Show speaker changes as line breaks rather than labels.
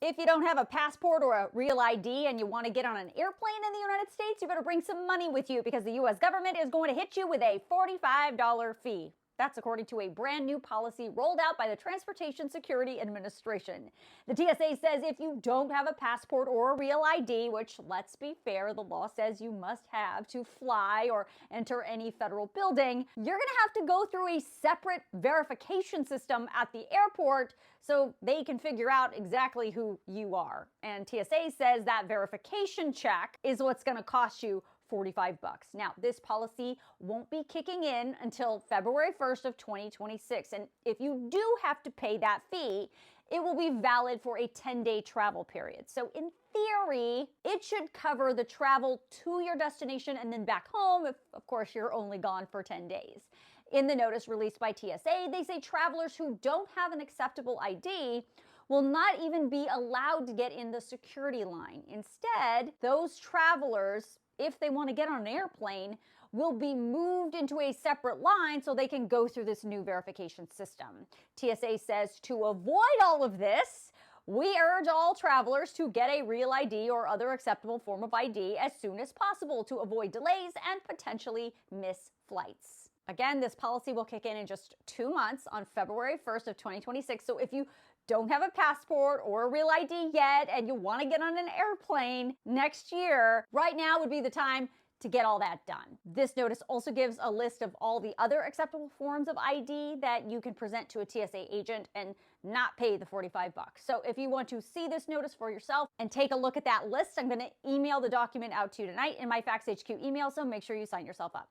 If you don't have a passport or a real ID and you want to get on an airplane in the United States, you better bring some money with you because the U.S. government is going to hit you with a $45 fee. That's according to a brand new policy rolled out by the Transportation Security Administration. The TSA says if you don't have a passport or a real ID, which, let's be fair, the law says you must have to fly or enter any federal building, you're going to have to go through a separate verification system at the airport so they can figure out exactly who you are. And TSA says that verification check is what's going to cost you $45. Now, this policy won't be kicking in until February 1st of 2026. And if you do have to pay that fee, it will be valid for a 10-day travel period. So in theory, it should cover the travel to your destination and then back home if, of course, you're only gone for 10 days. In the notice released by TSA, they say travelers who don't have an acceptable ID will not even be allowed to get in the security line. Instead, those travelers, if they want to get on an airplane, will be moved into a separate line so they can go through this new verification system. TSA says to avoid all of this, we urge all travelers to get a real ID or other acceptable form of ID as soon as possible to avoid delays and potentially miss flights. Again, this policy will kick in just 2 months on February 1st of 2026. So if you don't have a passport or a real ID yet and you want to get on an airplane next year, right now would be the time to get all that done. This notice also gives a list of all the other acceptable forms of ID that you can present to a TSA agent and not pay the $45. So if you want to see this notice for yourself and take a look at that list, I'm going to email the document out to you tonight in my Facts HQ email, so make sure you sign yourself up.